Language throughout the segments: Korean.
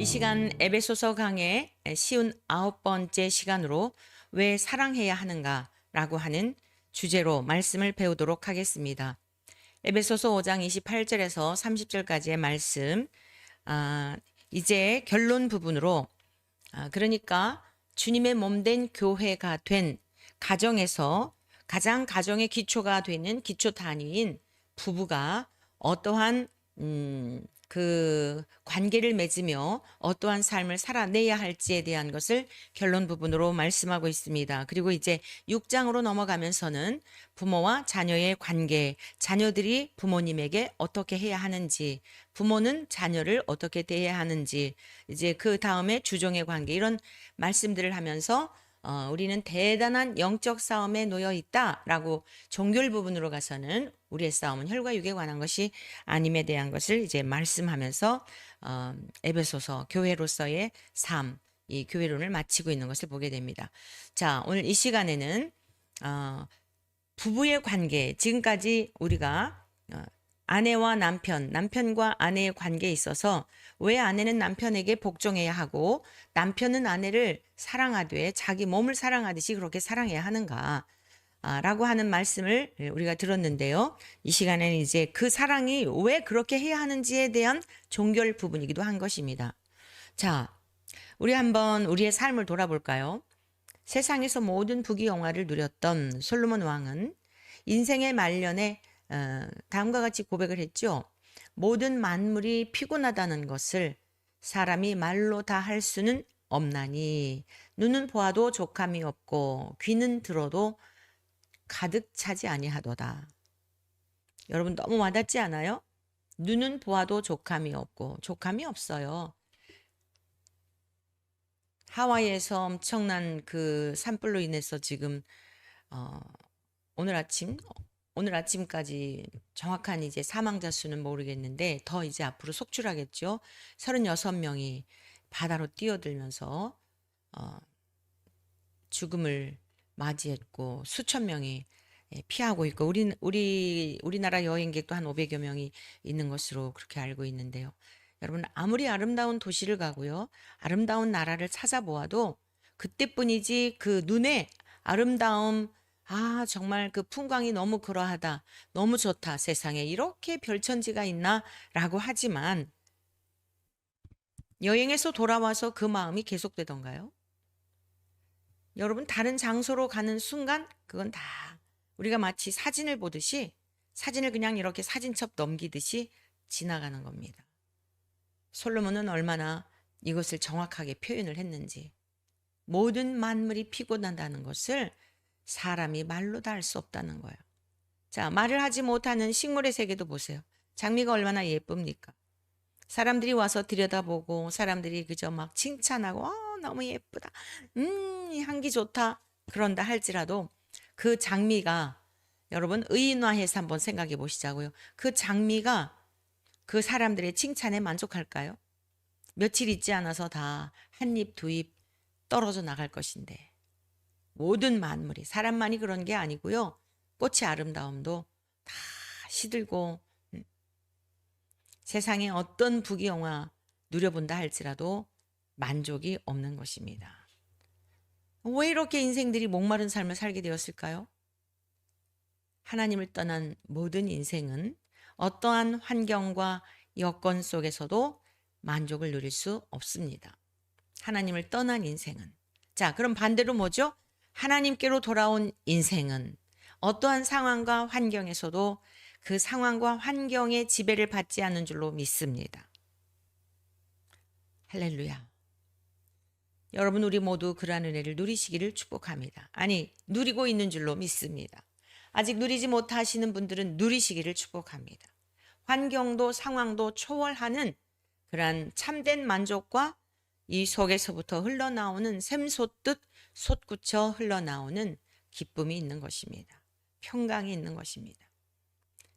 이 시간 에베소서 강의 쉬운 9번째 시간으로 왜 사랑해야 하는가라고 하는 주제로 말씀을 배우도록 하겠습니다. 에베소서 5장 28절에서 30절까지의 말씀, 이제 결론 부분으로, 그러니까 주님의 몸된 교회가 된 가정에서 가장 가정의 기초가 되는 기초 단위인 부부가 어떠한 그 관계를 맺으며 어떠한 삶을 살아내야 할지에 대한 것을 결론 부분으로 말씀하고 있습니다. 그리고 이제 6장으로 넘어가면서는 부모와 자녀의 관계, 자녀들이 부모님에게 어떻게 해야 하는지, 부모는 자녀를 어떻게 대해야 하는지, 이제 그 다음에 주종의 관계, 이런 말씀들을 하면서 우리는 대단한 영적 싸움에 놓여 있다라고 종결 부분으로 가서는 우리의 싸움은 혈과 육에 관한 것이 아님에 대한 것을 이제 말씀하면서 에베소서 교회로서의 삶, 이 교회론을 마치고 있는 것을 보게 됩니다. 자, 오늘 이 시간에는 부부의 관계, 지금까지 우리가 아내와 남편, 남편과 아내의 관계에 있어서 왜 아내는 남편에게 복종해야 하고 남편은 아내를 사랑하되 자기 몸을 사랑하듯이 그렇게 사랑해야 하는가? 라고 하는 말씀을 우리가 들었는데요. 이 시간에는 이제 그 사랑이 왜 그렇게 해야 하는지에 대한 종결 부분이기도 한 것입니다. 자, 우리 한번 우리의 삶을 돌아볼까요? 세상에서 모든 부귀영화를 누렸던 솔로몬 왕은 인생의 말년에 다음과 같이 고백을 했죠. 모든 만물이 피곤하다는 것을 사람이 말로 다 할 수는 없나니 눈은 보아도 족함이 없고 귀는 들어도 가득 차지 아니하도다. 여러분 너무 와닿지 않아요? 눈은 보아도 족함이 없고 족함이 없어요. 하와이에서 엄청난 그 산불로 인해서 지금 어, 오늘 아침까지 정확한 이제 사망자 수는 모르겠는데 더 이제 앞으로 속출하겠죠. 36명이 바다로 뛰어들면서 어, 죽음을 맞이했고 수천 명이 피하고 있고 우리나라 여행객도 한 500여 명이 있는 것으로 그렇게 알고 있는데요. 여러분 아무리 아름다운 도시를 가고요. 아름다운 나라를 찾아보아도 그때뿐이지 그 눈에 아름다움 정말 그 풍광이 너무 그러하다. 너무 좋다. 세상에 이렇게 별천지가 있나라고 하지만 여행에서 돌아와서 그 마음이 계속되던가요? 여러분 다른 장소로 가는 순간 그건 다 우리가 마치 사진을 보듯이 사진을 그냥 이렇게 사진첩 넘기듯이 지나가는 겁니다. 솔로몬은 얼마나 이것을 정확하게 표현을 했는지 모든 만물이 피곤한다는 것을 사람이 말로 다 할 수 없다는 거예요. 자, 말을 하지 못하는 식물의 세계도 보세요. 장미가 얼마나 예쁩니까? 사람들이 와서 들여다보고 사람들이 그저 막 칭찬하고 너무 예쁘다. 이 향기 좋다. 그런다 할지라도 그 장미가 여러분 의인화해서 한번 생각해 보시자고요. 그 장미가 그 사람들의 칭찬에 만족할까요? 며칠 있지 않아서 다 한 입, 두 입 떨어져 나갈 것인데 모든 만물이 사람만이 그런 게 아니고요. 꽃의 아름다움도 다 시들고 세상에 어떤 부귀영화 누려본다 할지라도 만족이 없는 것입니다. 왜 이렇게 인생들이 목마른 삶을 살게 되었을까요? 하나님을 떠난 모든 인생은 어떠한 환경과 여건 속에서도 만족을 누릴 수 없습니다. 하나님을 떠난 인생은. 자, 그럼 반대로 뭐죠? 하나님께로 돌아온 인생은 어떠한 상황과 환경에서도 그 상황과 환경의 지배를 받지 않는 줄로 믿습니다. 할렐루야. 여러분 우리 모두 그러한 은혜를 누리시기를 축복합니다. 아니, 누리고 있는 줄로 믿습니다. 아직 누리지 못하시는 분들은 누리시기를 축복합니다. 환경도 상황도 초월하는 그러한 참된 만족과 이 속에서부터 흘러나오는 샘솟듯 솟구쳐 흘러나오는 기쁨이 있는 것입니다. 평강이 있는 것입니다.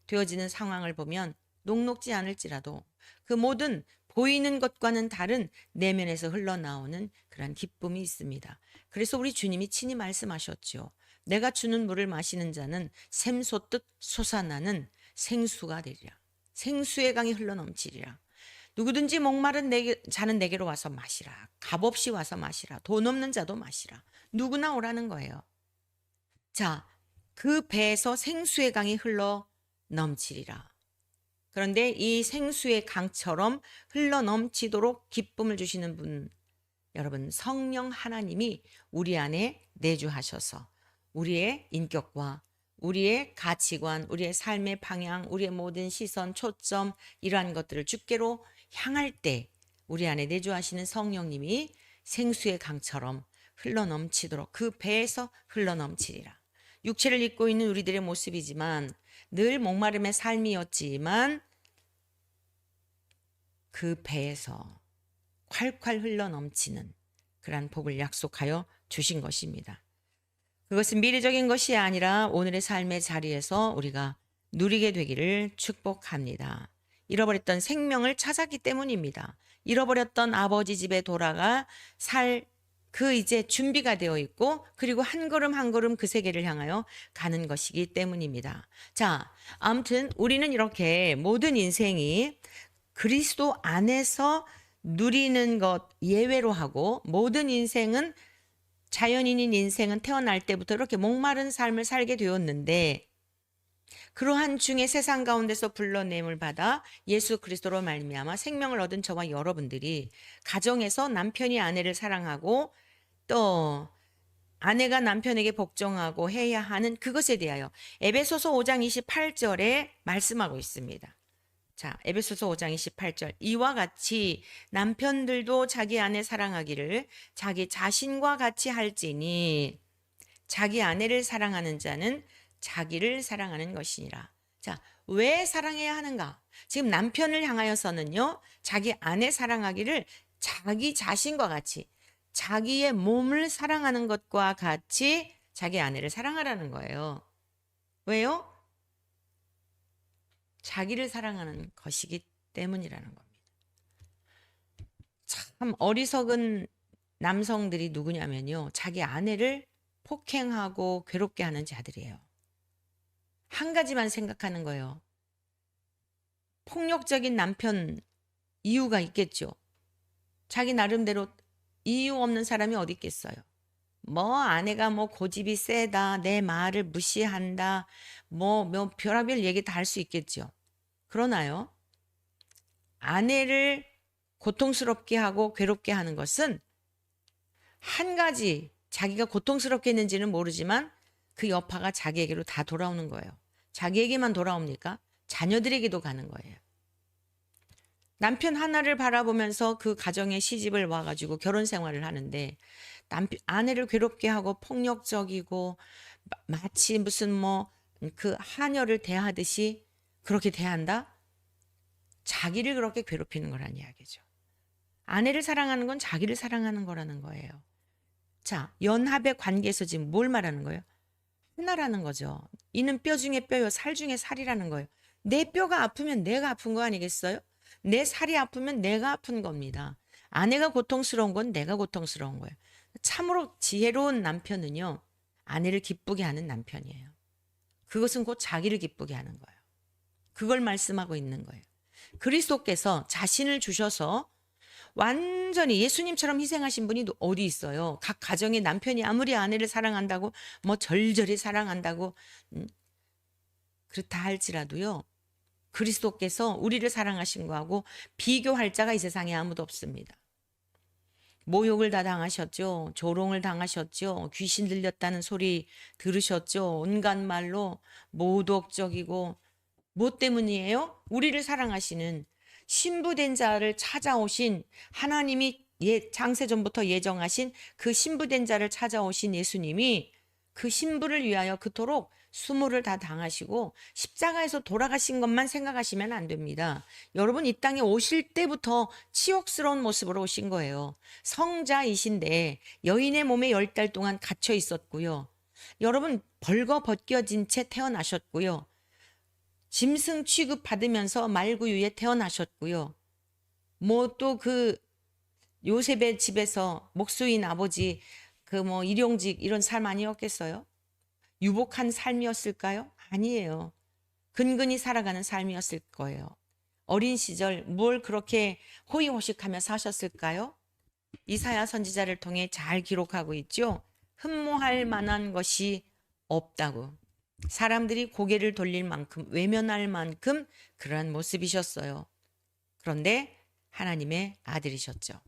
되어지는 상황을 보면 녹록지 않을지라도 그 모든 보이는 것과는 다른 내면에서 흘러나오는 그런 기쁨이 있습니다. 그래서 우리 주님이 친히 말씀하셨죠. 내가 주는 물을 마시는 자는 샘솟듯 솟아나는 생수가 되리라. 생수의 강이 흘러넘치리라. 누구든지 목마른 자는 내게로 와서 마시라. 값없이 와서 마시라. 돈 없는 자도 마시라. 누구나 오라는 거예요. 자, 그 배에서 생수의 강이 흘러 넘치리라. 그런데 이 생수의 강처럼 흘러 넘치도록 기쁨을 주시는 분, 여러분, 성령 하나님이 우리 안에 내주하셔서 우리의 인격과 우리의 가치관, 우리의 삶의 방향, 우리의 모든 시선, 초점, 이러한 것들을 주께로 향할 때 우리 안에 내주하시는 성령님이 생수의 강처럼 흘러 넘치도록 그 배에서 흘러 넘치리라. 육체를 입고 있는 우리들의 모습이지만 늘 목마름의 삶이었지만 그 배에서 콸콸 흘러 넘치는 그러한 복을 약속하여 주신 것입니다. 그것은 미래적인 것이 아니라 오늘의 삶의 자리에서 우리가 누리게 되기를 축복합니다. 잃어버렸던 생명을 찾았기 때문입니다. 잃어버렸던 아버지 집에 돌아가 그 이제 준비가 되어 있고 그리고 한 걸음 한 걸음 그 세계를 향하여 가는 것이기 때문입니다. 자, 아무튼 우리는 이렇게 모든 인생이 그리스도 안에서 누리는 것 예외로 하고 모든 인생은 자연인인 인생은 태어날 때부터 이렇게 목마른 삶을 살게 되었는데 그러한 중에 세상 가운데서 불러냄을 받아 예수 그리스도로 말미암아 생명을 얻은 저와 여러분들이 가정에서 남편이 아내를 사랑하고 또 아내가 남편에게 복종하고 해야 하는 그것에 대하여 에베소서 5장 28절에 말씀하고 있습니다. 자, 에베소서 5장 28절. 이와 같이 남편들도 자기 아내 사랑하기를 자기 자신과 같이 할지니 자기 아내를 사랑하는 자는 자기를 사랑하는 것이니라. 자, 왜 사랑해야 하는가? 지금 남편을 향하여서는요, 자기 아내 사랑하기를 자기 자신과 같이 자기의 몸을 사랑하는 것과 같이 자기 아내를 사랑하라는 거예요. 왜요? 자기를 사랑하는 것이기 때문이라는 겁니다. 참 어리석은 남성들이 누구냐면요. 자기 아내를 폭행하고 괴롭게 하는 자들이에요. 한 가지만 생각하는 거예요. 폭력적인 남편 이유가 있겠죠. 자기 나름대로 이유 없는 사람이 어디 있겠어요. 뭐 아내가 뭐 고집이 세다, 내 말을 무시한다, 뭐 별의별 얘기 다 할 수 있겠죠. 그러나요? 아내를 고통스럽게 하고 괴롭게 하는 것은 한 가지 자기가 고통스럽게 했는지는 모르지만 그 여파가 자기에게로 다 돌아오는 거예요. 자기에게만 돌아옵니까? 자녀들에게도 가는 거예요. 남편 하나를 바라보면서 그 가정에 시집을 와가지고 결혼 생활을 하는데 아내를 괴롭게 하고 폭력적이고 마치 무슨 뭐 그 하녀를 대하듯이 그렇게 대한다? 자기를 그렇게 괴롭히는 거란 이야기죠. 아내를 사랑하는 건 자기를 사랑하는 거라는 거예요. 자, 연합의 관계에서 지금 뭘 말하는 거예요? 하나라는 거죠. 이는 뼈 중에 뼈요, 살 중에 살이라는 거예요. 내 뼈가 아프면 내가 아픈 거 아니겠어요? 내 살이 아프면 내가 아픈 겁니다. 아내가 고통스러운 건 내가 고통스러운 거예요. 참으로 지혜로운 남편은요, 아내를 기쁘게 하는 남편이에요. 그것은 곧 자기를 기쁘게 하는 거예요. 그걸 말씀하고 있는 거예요. 그리스도께서 자신을 주셔서 완전히 예수님처럼 희생하신 분이 어디 있어요? 각 가정의 남편이 아무리 아내를 사랑한다고 뭐 절절히 사랑한다고 그렇다 할지라도요. 그리스도께서 우리를 사랑하신 거하고 비교할 자가 이 세상에 아무도 없습니다. 모욕을 다 당하셨죠. 조롱을 당하셨죠. 귀신 들렸다는 소리 들으셨죠. 온갖 말로 모독적이고 뭐 때문이에요? 우리를 사랑하시는 신부된 자를 찾아오신 하나님이 창세전부터 예정하신 그 신부된 자를 찾아오신 예수님이 그 신부를 위하여 그토록 수모를 다 당하시고 십자가에서 돌아가신 것만 생각하시면 안 됩니다. 여러분 이 땅에 오실 때부터 치욕스러운 모습으로 오신 거예요. 성자이신데 여인의 몸에 10달 동안 갇혀 있었고요. 여러분 벌거벗겨진 채 태어나셨고요. 짐승 취급받으면서 말구유에 태어나셨고요. 뭐 또 그 요셉의 집에서 목수인 아버지 그 뭐 일용직 이런 삶 아니었겠어요? 유복한 삶이었을까요? 아니에요. 근근히 살아가는 삶이었을 거예요. 어린 시절 뭘 그렇게 호의호식하며 사셨을까요? 이사야 선지자를 통해 잘 기록하고 있죠. 흠모할 만한 것이 없다고. 사람들이 고개를 돌릴 만큼 외면할 만큼 그러한 모습이셨어요. 그런데 하나님의 아들이셨죠.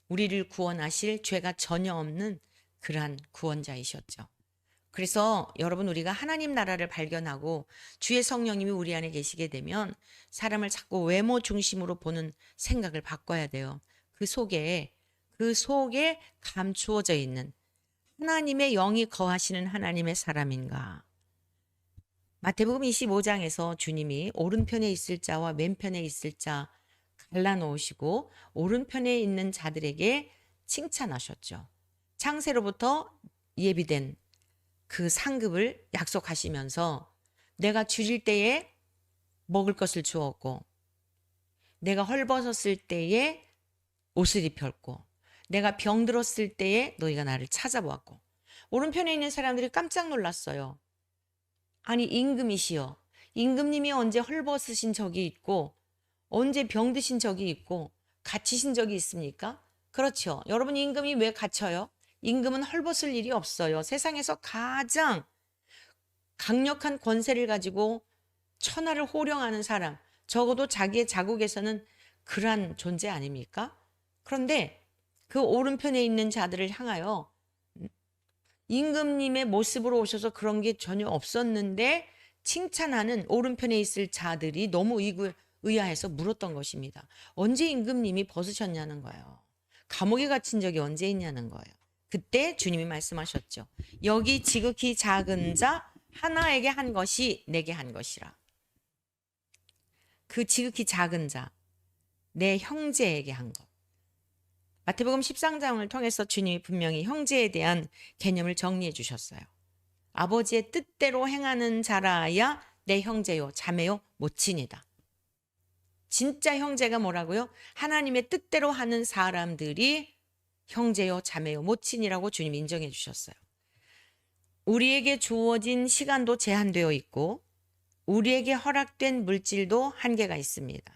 우리를 구원하실 죄가 전혀 없는 그러한 구원자이셨죠. 그래서 여러분 우리가 하나님 나라를 발견하고 주의 성령님이 우리 안에 계시게 되면 사람을 자꾸 외모 중심으로 보는 생각을 바꿔야 돼요. 그 속에 감추어져 있는 하나님의 영이 거하시는 하나님의 사람인가. 마태복음 25장에서 주님이 오른편에 있을 자와 왼편에 있을 자 갈라놓으시고 오른편에 있는 자들에게 칭찬하셨죠. 창세로부터 예비된 그 상급을 약속하시면서 내가 줄일 때에 먹을 것을 주었고 내가 헐벗었을 때에 옷을 입혔고 내가 병들었을 때에 너희가 나를 찾아보았고. 오른편에 있는 사람들이 깜짝 놀랐어요. 아니 임금이시여, 임금님이 언제 헐벗으신 적이 있고 언제 병드신 적이 있고 갇히신 적이 있습니까? 그렇죠. 여러분 임금이 왜 갇혀요? 임금은 헐벗을 일이 없어요. 세상에서 가장 강력한 권세를 가지고 천하를 호령하는 사람, 적어도 자기의 자국에서는 그러한 존재 아닙니까? 그런데 그 오른편에 있는 자들을 향하여 임금님의 모습으로 오셔서 그런 게 전혀 없었는데 칭찬하는 오른편에 있을 자들이 너무 의아해서 물었던 것입니다. 언제 임금님이 벗으셨냐는 거예요. 감옥에 갇힌 적이 언제 있냐는 거예요. 그때 주님이 말씀하셨죠. 여기 지극히 작은 자 하나에게 한 것이 내게 한 것이라. 그 지극히 작은 자, 내 형제에게 한 것. 마태복음 13장을 통해서 주님이 분명히 형제에 대한 개념을 정리해 주셨어요. 아버지의 뜻대로 행하는 자라야 내 형제요, 자매요, 모친이다. 진짜 형제가 뭐라고요? 하나님의 뜻대로 하는 사람들이 형제요, 자매요, 모친이라고 주님 인정해 주셨어요. 우리에게 주어진 시간도 제한되어 있고 우리에게 허락된 물질도 한계가 있습니다.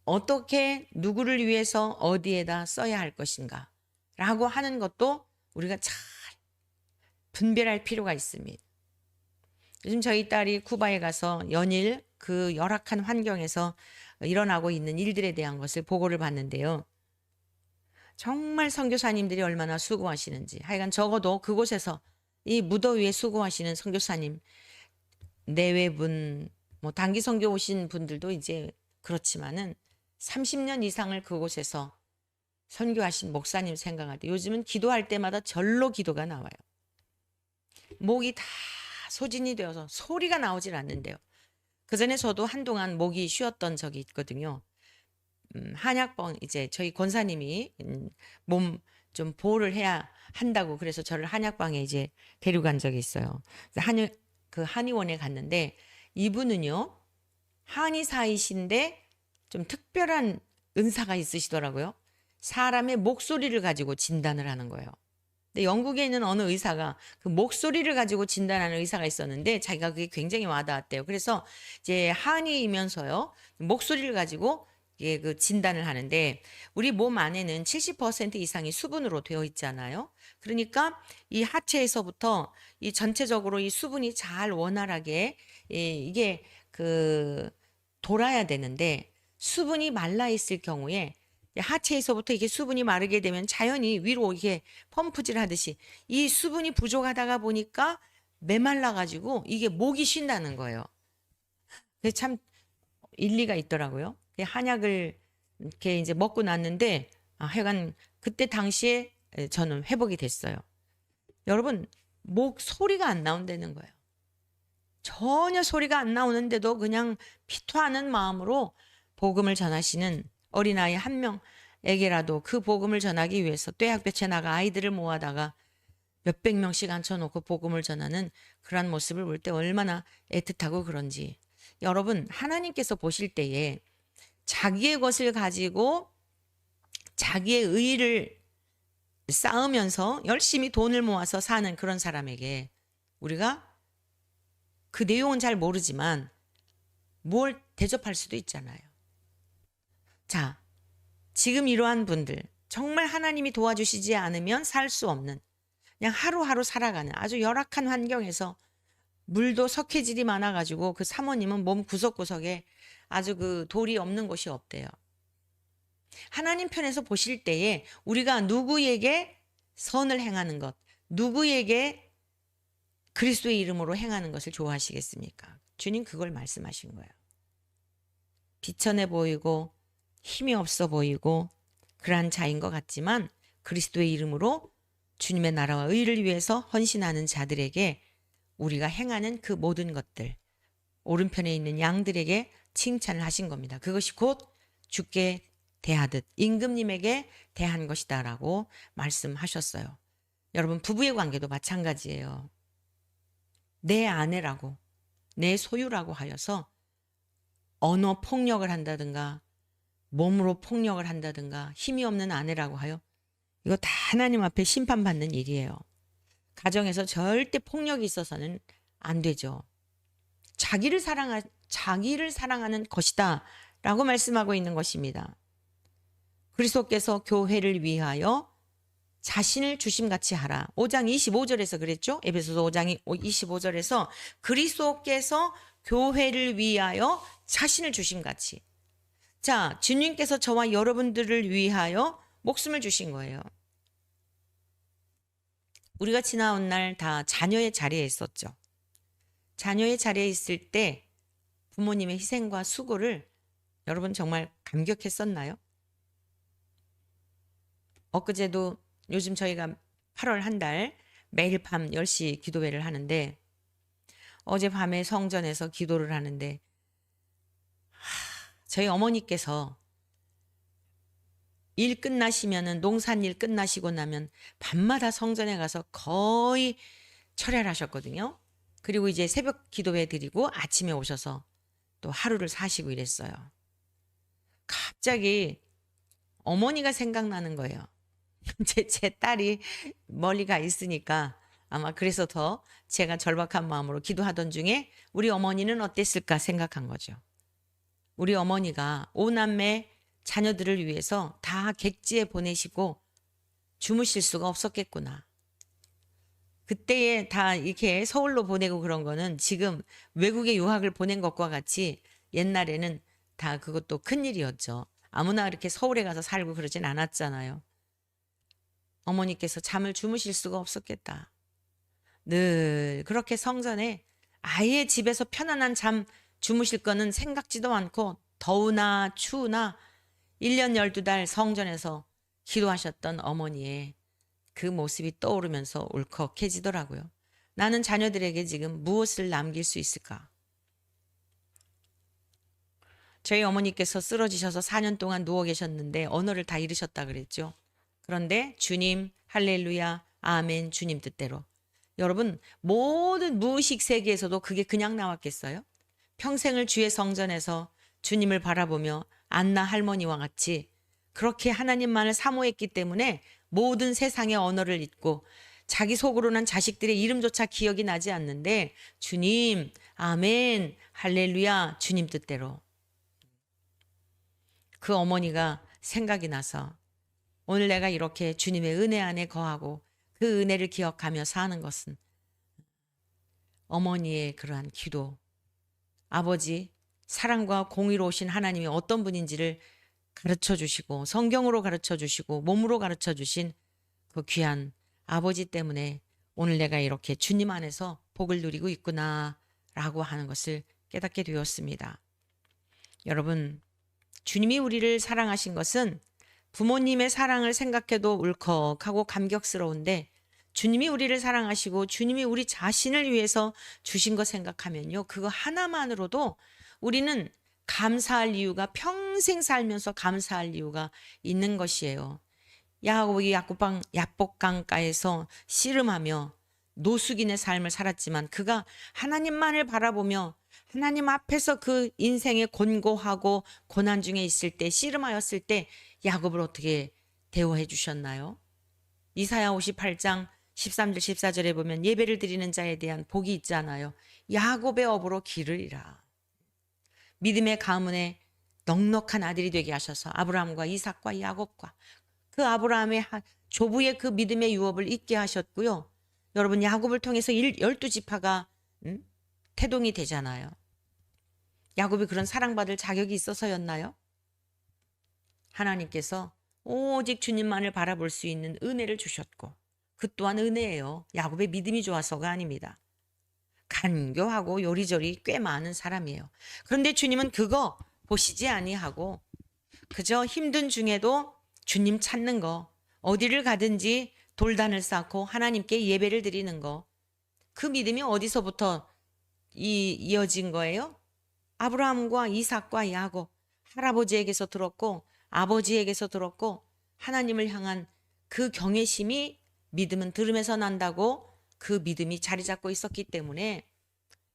어떻게 누구를 위해서 어디에다 써야 할 것인가 라고 하는 것도 우리가 잘 분별할 필요가 있습니다. 요즘 저희 딸이 쿠바에 가서 연일 그 열악한 환경에서 일어나고 있는 일들에 대한 것을 보고를 받는데요. 정말 선교사님들이 얼마나 수고하시는지, 하여간 적어도 그곳에서 이 무더위에 수고하시는 선교사님, 내외분, 뭐 단기 선교 오신 분들도 이제 그렇지만은 30년 이상을 그곳에서 선교하신 목사님 생각할 때 요즘은 기도할 때마다 절로 기도가 나와요. 목이 다 소진이 되어서 소리가 나오질 않는데요. 그전에 저도 한동안 목이 쉬었던 적이 있거든요. 한약방 이제 저희 권사님이 몸 좀 보호를 해야 한다고 그래서 저를 한약방에 이제 데려간 적이 있어요. 그 한의원에 갔는데 이분은요 한의사이신데 좀 특별한 은사가 있으시더라고요. 사람의 목소리를 가지고 진단을 하는 거예요. 근데 영국에 있는 어느 의사가 그 목소리를 가지고 진단하는 의사가 있었는데 자기가 그게 굉장히 와닿았대요. 그래서 이제 한의이면서요 목소리를 가지고 그 진단을 하는데 우리 몸 안에는 70% 이상이 수분으로 되어 있잖아요. 그러니까 이 하체에서부터 이 전체적으로 이 수분이 잘 원활하게 이게 그 돌아야 되는데 수분이 말라 있을 경우에 하체에서부터 이게 수분이 마르게 되면 자연히 위로 이게 펌프질 하듯이 이 수분이 부족하다가 보니까 메말라 가지고 이게 목이 쉰다는 거예요. 그게 참 일리가 있더라고요. 한약을 이렇게 이제 먹고 났는데 하여간 그때 당시에 저는 회복이 됐어요. 여러분 목 소리가 안 나온다는 거예요. 전혀 소리가 안 나오는데도 그냥 피토하는 마음으로 복음을 전하시는 어린아이 한 명에게라도 그 복음을 전하기 위해서 떼학볕에 나가 아이들을 모아다가 몇백 명씩 앉혀놓고 복음을 전하는 그러한 모습을 볼 때 얼마나 애틋하고 그런지. 여러분 하나님께서 보실 때에 자기의 것을 가지고 자기의 의의를 쌓으면서 열심히 돈을 모아서 사는 그런 사람에게 우리가 그 내용은 잘 모르지만 뭘 대접할 수도 있잖아요. 자, 지금 이러한 분들 정말 하나님이 도와주시지 않으면 살 수 없는 그냥 하루하루 살아가는 아주 열악한 환경에서 물도 석회질이 많아가지고 그 사모님은 몸 구석구석에 아주 그 돌이 없는 곳이 없대요. 하나님 편에서 보실 때에 우리가 누구에게 선을 행하는 것, 누구에게 그리스도의 이름으로 행하는 것을 좋아하시겠습니까? 주님 그걸 말씀하신 거예요. 비천해 보이고 힘이 없어 보이고 그러한 자인 것 같지만 그리스도의 이름으로 주님의 나라와 의를 위해서 헌신하는 자들에게 우리가 행하는 그 모든 것들, 오른편에 있는 양들에게 칭찬을 하신 겁니다. 그것이 곧 주께 대하듯 임금님에게 대한 것이다라고 말씀하셨어요. 여러분 부부의 관계도 마찬가지예요. 내 아내라고 내 소유라고 하여서 언어 폭력을 한다든가 몸으로 폭력을 한다든가 힘이 없는 아내라고 하여 이거 다 하나님 앞에 심판받는 일이에요. 가정에서 절대 폭력이 있어서는 안 되죠. 자기를 사랑하는 것이다 라고 말씀하고 있는 것입니다. 그리스도께서 교회를 위하여 자신을 주심같이 하라. 5장 25절에서 그랬죠. 에베소서 5장 25절에서 그리스도께서 교회를 위하여 자신을 주심같이. 자, 주님께서 저와 여러분들을 위하여 목숨을 주신 거예요. 우리가 지나온 날 다 자녀의 자리에 있었죠. 자녀의 자리에 있을 때 부모님의 희생과 수고를 여러분 정말 감격했었나요? 엊그제도 요즘 저희가 8월 한 달 매일 밤 10시 기도회를 하는데 어젯밤에 성전에서 기도를 하는데 저희 어머니께서 일 끝나시면은 농산일 끝나시고 나면 밤마다 성전에 가서 거의 철야를 하셨거든요. 그리고 이제 새벽 기도회 드리고 아침에 오셔서 또 하루를 사시고 이랬어요. 갑자기 어머니가 생각나는 거예요. 제 딸이 멀리 가 있으니까 아마 그래서 더 제가 절박한 마음으로 기도하던 중에 우리 어머니는 어땠을까 생각한 거죠. 우리 어머니가 오남매 자녀들을 위해서 다 객지에 보내시고 주무실 수가 없었겠구나. 그때에 다 이렇게 서울로 보내고 그런 거는 지금 외국에 유학을 보낸 것과 같이 옛날에는 다 그것도 큰일이었죠. 아무나 이렇게 서울에 가서 살고 그러진 않았잖아요. 어머니께서 잠을 주무실 수가 없었겠다. 늘 그렇게 성전에 아예 집에서 편안한 잠 주무실 거는 생각지도 않고 더우나 추우나 1년 12달 성전에서 기도하셨던 어머니의 그 모습이 떠오르면서 울컥해지더라고요. 나는 자녀들에게 지금 무엇을 남길 수 있을까? 저희 어머니께서 쓰러지셔서 4년 동안 누워 계셨는데 언어를 다 잃으셨다 그랬죠. 그런데 주님 할렐루야 아멘 주님 뜻대로. 여러분 모든 무의식 세계에서도 그게 그냥 나왔겠어요? 평생을 주의 성전에서 주님을 바라보며 안나 할머니와 같이 그렇게 하나님만을 사모했기 때문에 모든 세상의 언어를 잊고 자기 속으로는 자식들의 이름조차 기억이 나지 않는데 주님 아멘 할렐루야 주님 뜻대로. 그 어머니가 생각이 나서 오늘 내가 이렇게 주님의 은혜 안에 거하고 그 은혜를 기억하며 사는 것은 어머니의 그러한 기도, 아버지 사랑과 공의로우신 하나님이 어떤 분인지를 가르쳐 주시고 성경으로 가르쳐 주시고 몸으로 가르쳐 주신 그 귀한 아버지 때문에 오늘 내가 이렇게 주님 안에서 복을 누리고 있구나 라고 하는 것을 깨닫게 되었습니다. 여러분 주님이 우리를 사랑하신 것은 부모님의 사랑을 생각해도 울컥하고 감격스러운데 주님이 우리를 사랑하시고 주님이 우리 자신을 위해서 주신 것 생각하면요. 그거 하나만으로도 우리는 감사할 이유가 평생 살면서 감사할 이유가 있는 것이에요. 야곱이 야복강가에서 씨름하며 노숙인의 삶을 살았지만 그가 하나님만을 바라보며 하나님 앞에서 그 인생의 곤고하고 고난 중에 있을 때 씨름하였을 때 야곱을 어떻게 대우해 주셨나요? 이사야 58장 13절 14절에 보면 예배를 드리는 자에 대한 복이 있잖아요. 야곱의 업으로 기르리라. 믿음의 가문에 넉넉한 아들이 되게 하셔서 아브라함과 이삭과 야곱과 그 아브라함의 조부의 그 믿음의 유업을 잊게 하셨고요. 여러분 야곱을 통해서 12지파가 태동이 되잖아요. 야곱이 그런 사랑받을 자격이 있어서였나요? 하나님께서 오직 주님만을 바라볼 수 있는 은혜를 주셨고 그 또한 은혜예요. 야곱의 믿음이 좋아서가 아닙니다. 간교하고 요리조리 꽤 많은 사람이에요. 그런데 주님은 그거 보시지 아니하고 그저 힘든 중에도 주님 찾는 거, 어디를 가든지 돌단을 쌓고 하나님께 예배를 드리는 거, 그 믿음이 어디서부터 이어진 거예요? 아브라함과 이삭과 야곱, 할아버지에게서 들었고 아버지에게서 들었고 하나님을 향한 그 경외심이 믿음은 들음에서 난다고 그 믿음이 자리 잡고 있었기 때문에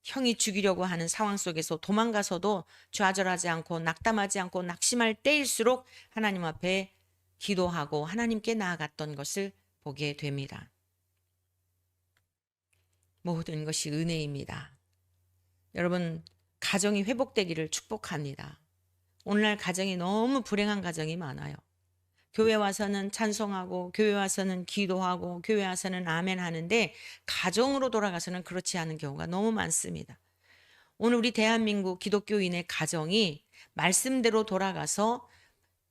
형이 죽이려고 하는 상황 속에서 도망가서도 좌절하지 않고 낙담하지 않고 낙심할 때일수록 하나님 앞에 기도하고 하나님께 나아갔던 것을 보게 됩니다. 모든 것이 은혜입니다. 여러분, 가정이 회복되기를 축복합니다. 오늘날 가정이 너무 불행한 가정이 많아요. 교회 와서는 찬송하고 교회 와서는 기도하고 교회 와서는 아멘 하는데 가정으로 돌아가서는 그렇지 않은 경우가 너무 많습니다. 오늘 우리 대한민국 기독교인의 가정이 말씀대로 돌아가서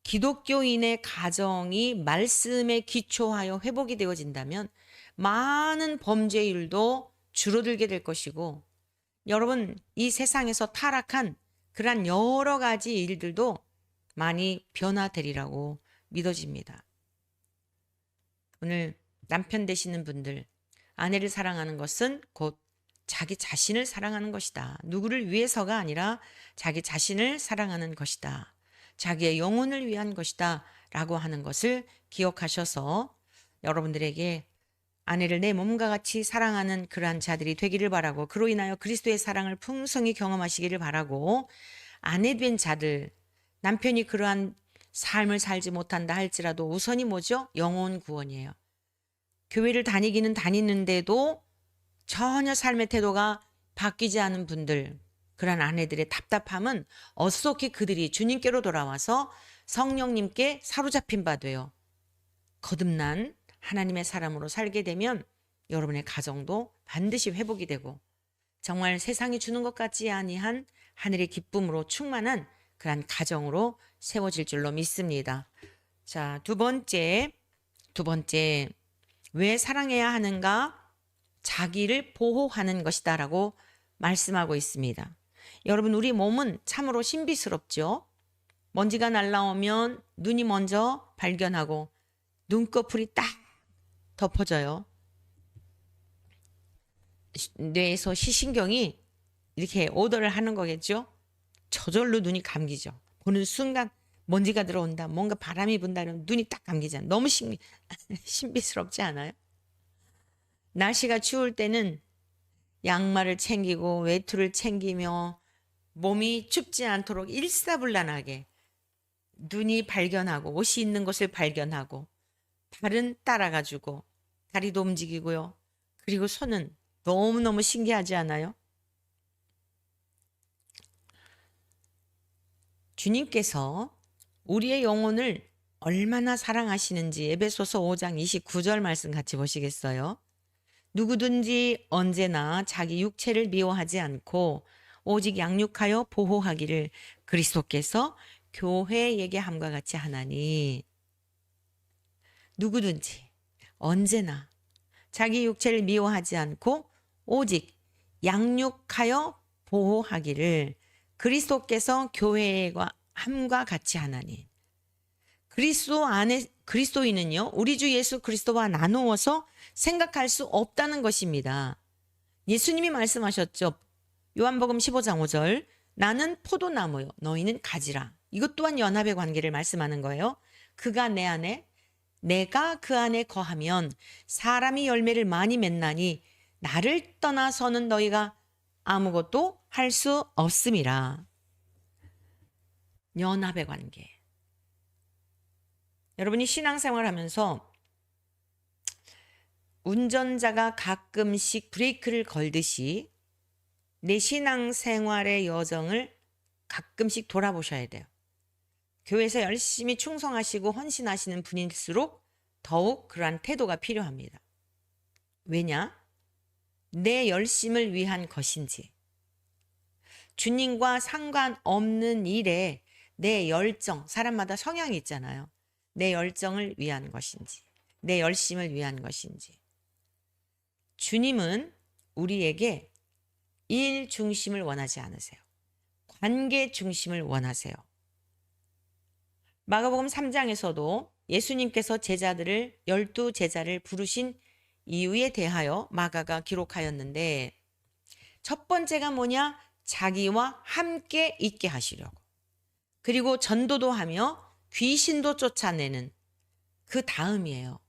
기독교인의 가정이 말씀에 기초하여 회복이 되어진다면 많은 범죄율도 줄어들게 될 것이고 여러분 이 세상에서 타락한 그러한 여러 가지 일들도 많이 변화되리라고 믿어집니다. 오늘 남편 되시는 분들, 아내를 사랑하는 것은 곧 자기 자신을 사랑하는 것이다. 누구를 위해서가 아니라 자기 자신을 사랑하는 것이다. 자기의 영혼을 위한 것이다. 라고 하는 것을 기억하셔서 여러분들에게 아내를 내 몸과 같이 사랑하는 그러한 자들이 되기를 바라고 그로 인하여 그리스도의 사랑을 풍성히 경험하시기를 바라고 아내 된 자들, 남편이 그러한 삶을 살지 못한다 할지라도 우선이 뭐죠? 영혼 구원이에요. 교회를 다니기는 다니는데도 전혀 삶의 태도가 바뀌지 않은 분들, 그런 아내들의 답답함은 어떻게 그들이 주님께로 돌아와서 성령님께 사로잡힌 바 돼요. 거듭난 하나님의 사람으로 살게 되면 여러분의 가정도 반드시 회복이 되고 정말 세상이 주는 것 같지 아니한 하늘의 기쁨으로 충만한 그런 가정으로 세워질 줄로 믿습니다. 자, 두 번째, 왜 사랑해야 하는가? 자기를 보호하는 것이다 라고 말씀하고 있습니다. 여러분, 우리 몸은 참으로 신비스럽죠? 먼지가 날라오면 눈이 먼저 발견하고 눈꺼풀이 딱 덮어져요. 뇌에서 시신경이 이렇게 오더를 하는 거겠죠? 저절로 눈이 감기죠. 보는 순간 먼지가 들어온다, 뭔가 바람이 분다 그러면 눈이 딱 감기잖아요. 너무 신비스럽지 않아요? 날씨가 추울 때는 양말을 챙기고 외투를 챙기며 몸이 춥지 않도록 일사불란하게 눈이 발견하고 옷이 있는 것을 발견하고 발은 따라가지고 다리도 움직이고요. 그리고 손은 너무너무 신기하지 않아요? 주님께서 우리의 영혼을 얼마나 사랑하시는지 에베소서 5장 29절 말씀 같이 보시겠어요? 누구든지 언제나 자기 육체를 미워하지 않고 오직 양육하여 보호하기를 그리스도께서 교회에게 함과 같이 하나니. 누구든지 언제나 자기 육체를 미워하지 않고 오직 양육하여 보호하기를 그리스도께서 교회와 함과 같이 하나니. 그리스도 안에 그리스도인은요, 우리 주 예수 그리스도와 나누어서 생각할 수 없다는 것입니다. 예수님이 말씀하셨죠. 요한복음 15장 5절. 나는 포도나무요, 너희는 가지라. 이것 또한 연합의 관계를 말씀하는 거예요. 그가 내 안에, 내가 그 안에 거하면 사람이 열매를 많이 맺나니 나를 떠나서는 너희가 아무것도 할 수 없음이라. 연합의 관계. 여러분이 신앙생활 하면서 운전자가 가끔씩 브레이크를 걸듯이 내 신앙생활의 여정을 가끔씩 돌아보셔야 돼요. 교회에서 열심히 충성하시고 헌신하시는 분일수록 더욱 그러한 태도가 필요합니다. 왜냐? 내 열심을 위한 것인지, 주님과 상관없는 일에 내 열정, 사람마다 성향이 있잖아요. 내 열정을 위한 것인지, 내 열심을 위한 것인지. 주님은 우리에게 일 중심을 원하지 않으세요. 관계 중심을 원하세요. 마가복음 3장에서도 예수님께서 제자들을 12제자를 부르신 이유에 대하여 마가가 기록하였는데, 첫 번째가 뭐냐? 자기와 함께 있게 하시려고. 그리고 전도도 하며 귀신도 쫓아내는 그 다음이에요.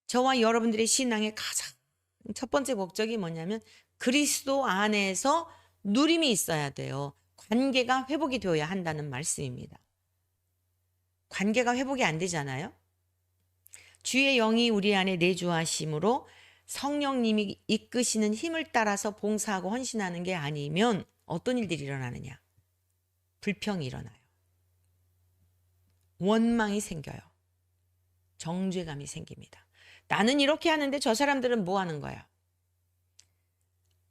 저와 여러분들의 신앙의 가장 첫 번째 목적이 뭐냐면 그리스도 안에서 누림이 있어야 돼요. 관계가 회복이 되어야 한다는 말씀입니다. 관계가 회복이 안 되잖아요. 주의 영이 우리 안에 내주하심으로 성령님이 이끄시는 힘을 따라서 봉사하고 헌신하는 게 아니면 어떤 일들이 일어나느냐? 불평이 일어나요. 원망이 생겨요. 정죄감이 생깁니다. 나는 이렇게 하는데 저 사람들은 뭐 하는 거야?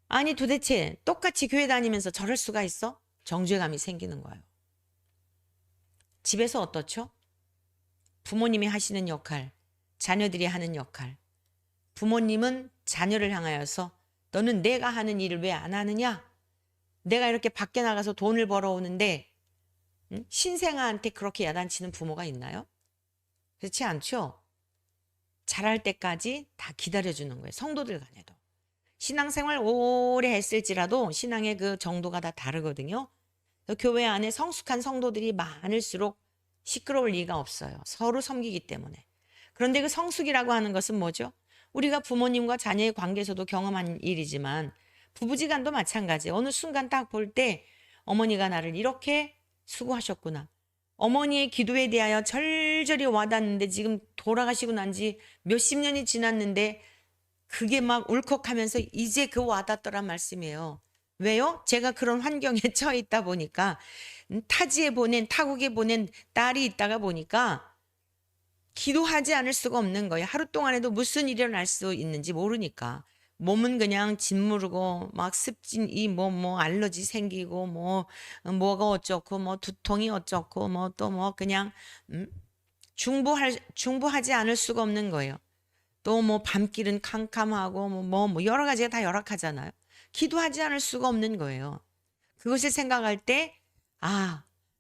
아니 도대체 똑같이 교회 다니면서 저럴 수가 있어? 정죄감이 생기는 거예요. 집에서 어떻죠? 부모님이 하시는 역할, 자녀들이 하는 역할. 부모님은 자녀를 향하여서 너는 내가 하는 일을 왜 안 하느냐? 내가 이렇게 밖에 나가서 돈을 벌어오는데 신생아한테 그렇게 야단치는 부모가 있나요? 그렇지 않죠? 자랄 때까지 다 기다려주는 거예요. 성도들 간에도. 신앙생활 오래 했을지라도 신앙의 그 정도가 다 다르거든요. 교회 안에 성숙한 성도들이 많을수록 시끄러울 리가 없어요. 서로 섬기기 때문에. 그런데 그 성숙이라고 하는 것은 뭐죠? 우리가 부모님과 자녀의 관계에서도 경험한 일이지만 부부지간도 마찬가지예요. 어느 순간 딱 볼 때 어머니가 나를 이렇게 수고하셨구나. 어머니의 기도에 대하여 절절히 와닿는데 지금 돌아가시고 난 지 몇십 년이 지났는데 그게 막 울컥하면서 이제 그 와닿더란 말씀이에요. 왜요? 제가 그런 환경에 처해 있다 보니까 타국에 보낸 딸이 있다가 보니까 기도하지 않을 수가 없는 거예요. 하루 동안에도 무슨 일이 일어날 수 있는지 모르니까. 몸은 그냥 짓무르고 막 습진 알러지 생기고 뭐가 어쩌고 두통이 어쩌고 또 그냥 중부하지 않을 수가 없는 거예요. 또 밤길은 캄캄하고 여러 가지가 다 열악하잖아요. 기도하지 않을 수가 없는 거예요. 그것을 생각할 때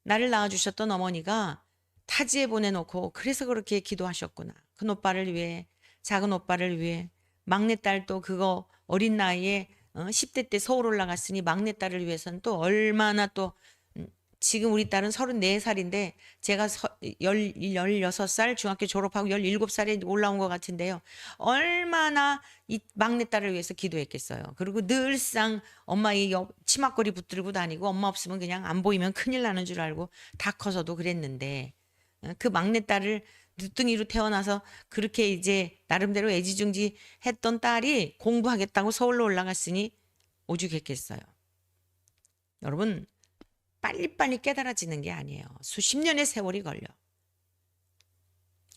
나를 낳아주셨던 어머니가 타지에 보내놓고 그래서 그렇게 기도하셨구나. 큰 오빠를 위해, 작은 오빠를 위해, 막내딸도 그거 어린 나이에 10대 때 서울 올라갔으니 막내딸을 위해서는 또 얼마나 또 지금 우리 딸은 34살인데 제가 16살 중학교 졸업하고 17살에 올라온 것 같은데요. 얼마나 이 막내딸을 위해서 기도했겠어요. 그리고 늘상 엄마 이 치맛거리 붙들고 다니고 엄마 없으면 그냥 안 보이면 큰일 나는 줄 알고 다 커서도 그랬는데 그 막내딸을 누뚱이로 태어나서 그렇게 이제 나름대로 애지중지 했던 딸이 공부하겠다고 서울로 올라갔으니 오죽했겠어요. 여러분 빨리빨리 깨달아지는 게 아니에요. 수십 년의 세월이 걸려.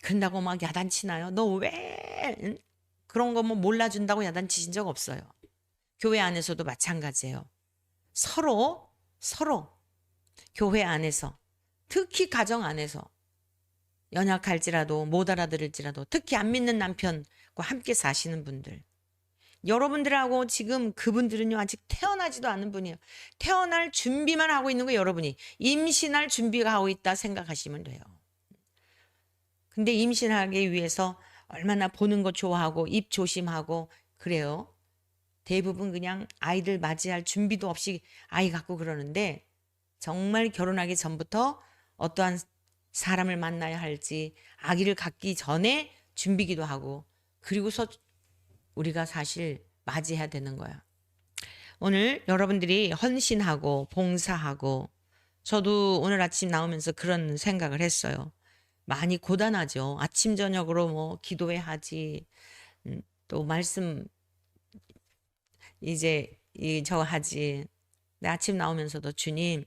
그런다고 막 야단치나요? 너 왜 그런 거 몰라준다고 야단치신 적 없어요. 교회 안에서도 마찬가지예요. 서로 교회 안에서 특히 가정 안에서 연약할지라도 못 알아들을지라도 특히 안 믿는 남편과 함께 사시는 분들 여러분들하고 지금 그분들은요 아직 태어나지도 않은 분이에요. 태어날 준비만 하고 있는 거 여러분이 임신할 준비가 하고 있다 생각하시면 돼요. 근데 임신하기 위해서 얼마나 보는 거 좋아하고 입 조심하고 그래요. 대부분 그냥 아이들 맞이할 준비도 없이 아이 갖고 그러는데 정말 결혼하기 전부터 어떠한 사람을 만나야 할지 아기를 갖기 전에 준비기도 하고 그리고서 우리가 사실 맞이해야 되는 거야. 오늘 여러분들이 헌신하고 봉사하고 저도 오늘 아침 나오면서 그런 생각을 했어요. 많이 고단하죠. 아침 저녁으로 기도회 하지 또 말씀 이제 저 하지. 근데 아침 나오면서도 주님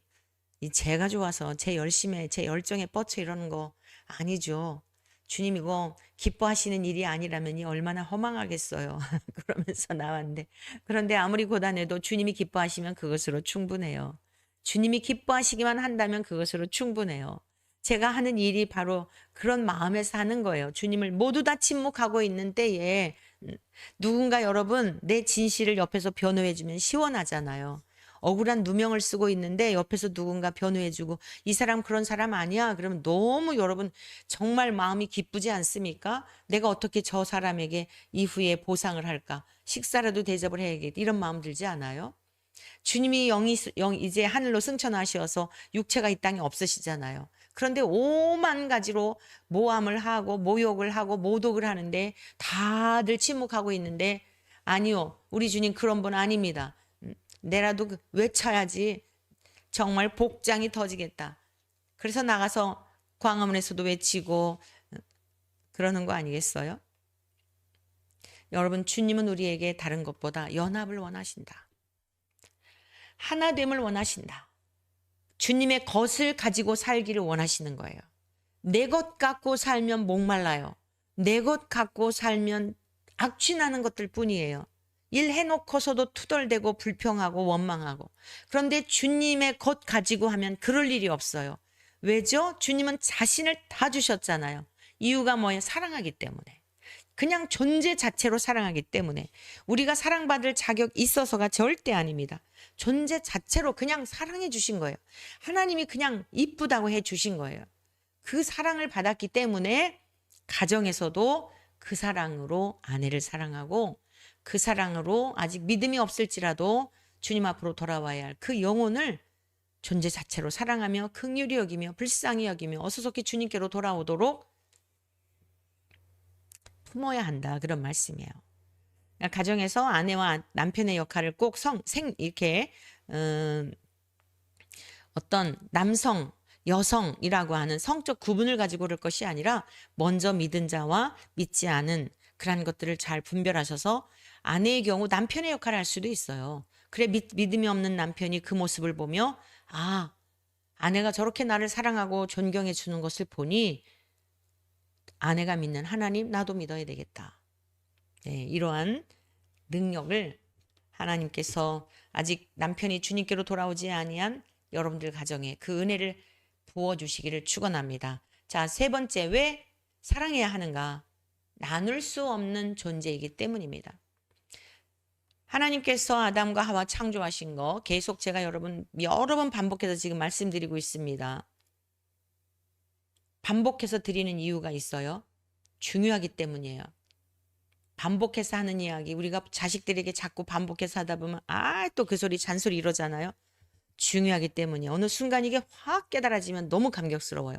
이 제가 좋아서 제 열심에 제 열정에 뻗쳐 이러는 거 아니죠. 주님 이거 기뻐하시는 일이 아니라면 얼마나 허망하겠어요. 그러면서 나왔는데 그런데 아무리 고단해도 주님이 기뻐하시면 그것으로 충분해요. 주님이 기뻐하시기만 한다면 그것으로 충분해요. 제가 하는 일이 바로 그런 마음에서 하는 거예요. 주님을 모두 다 침묵하고 있는 때에 누군가 여러분 내 진실을 옆에서 변호해주면 시원하잖아요. 억울한 누명을 쓰고 있는데 옆에서 누군가 변호해주고 이 사람 그런 사람 아니야. 그러면 너무 여러분 정말 마음이 기쁘지 않습니까? 내가 어떻게 저 사람에게 이후에 보상을 할까? 식사라도 대접을 해야겠다. 이런 마음 들지 않아요? 주님이 이제 하늘로 승천하셔서 육체가 이 땅에 없으시잖아요. 그런데 오만 가지로 모함을 하고 모욕을 하고 모독을 하는데 다들 침묵하고 있는데 아니요. 우리 주님 그런 분 아닙니다. 내라도 외쳐야지 정말 복장이 터지겠다. 그래서 나가서 광화문에서도 외치고 그러는 거 아니겠어요? 여러분 주님은 우리에게 다른 것보다 연합을 원하신다. 하나됨을 원하신다. 주님의 것을 가지고 살기를 원하시는 거예요. 내 것 갖고 살면 목말라요. 내 것 갖고 살면 악취나는 것들 뿐이에요. 일 해놓고서도 투덜대고 불평하고 원망하고. 그런데 주님의 것 가지고 하면 그럴 일이 없어요. 왜죠? 주님은 자신을 다 주셨잖아요. 이유가 뭐예요? 사랑하기 때문에. 그냥 존재 자체로 사랑하기 때문에. 우리가 사랑받을 자격 있어서가 절대 아닙니다. 존재 자체로 그냥 사랑해 주신 거예요. 하나님이 그냥 이쁘다고 해 주신 거예요. 그 사랑을 받았기 때문에 가정에서도 그 사랑으로 아내를 사랑하고 그 사랑으로 아직 믿음이 없을지라도 주님 앞으로 돌아와야 할 그 영혼을 존재 자체로 사랑하며 긍휼히 여기며 불쌍히 여기며 어수선히 주님께로 돌아오도록 품어야 한다. 그런 말씀이에요. 그러니까 가정에서 아내와 남편의 역할을 꼭 이렇게 어떤 남성, 여성이라고 하는 성적 구분을 가지고 그럴 것이 아니라 먼저 믿은 자와 믿지 않은 그런 것들을 잘 분별하셔서 아내의 경우 남편의 역할을 할 수도 있어요. 그래 믿음이 없는 남편이 그 모습을 보며 아, 아내가 저렇게 나를 사랑하고 존경해 주는 것을 보니 아내가 믿는 하나님 나도 믿어야 되겠다. 네, 이러한 능력을 하나님께서 아직 남편이 주님께로 돌아오지 아니한 여러분들 가정에 그 은혜를 부어주시기를 축원합니다. 자, 세 번째 왜 사랑해야 하는가? 나눌 수 없는 존재이기 때문입니다. 하나님께서 아담과 하와 창조하신 거 계속 제가 여러 번 반복해서 지금 말씀드리고 있습니다. 반복해서 드리는 이유가 있어요. 중요하기 때문이에요. 반복해서 하는 이야기 우리가 자식들에게 자꾸 반복해서 하다 보면 또 그 소리 잔소리 이러잖아요. 중요하기 때문이에요. 어느 순간 이게 확 깨달아지면 너무 감격스러워요.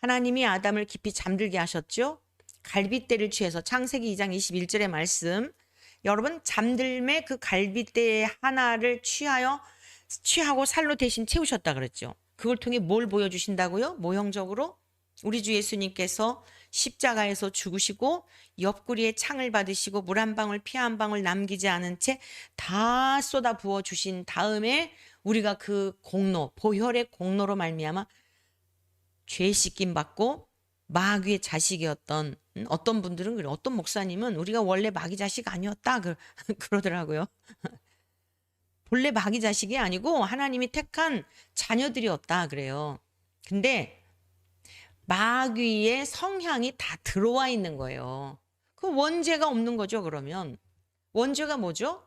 하나님이 아담을 깊이 잠들게 하셨죠. 갈빗대를 취해서 창세기 2장 21절의 말씀 여러분 잠들매 그 갈빗대 하나를 취하고 살로 대신 채우셨다 그랬죠. 그걸 통해 뭘 보여주신다고요? 모형적으로 우리 주 예수님께서 십자가에서 죽으시고 옆구리에 창을 받으시고 물 한 방울 피 한 방울 남기지 않은 채 다 쏟아 부어 주신 다음에 우리가 그 공로 보혈의 공로로 말미암아 죄 씻김 받고 마귀의 자식이었던 어떤 분들은 그래 어떤 목사님은 우리가 원래 마귀 자식 아니었다 그러더라고요. 본래 마귀 자식이 아니고 하나님이 택한 자녀들이었다 그래요. 근데 마귀의 성향이 다 들어와 있는 거예요. 그 원죄가 없는 거죠. 그러면 원죄가 뭐죠?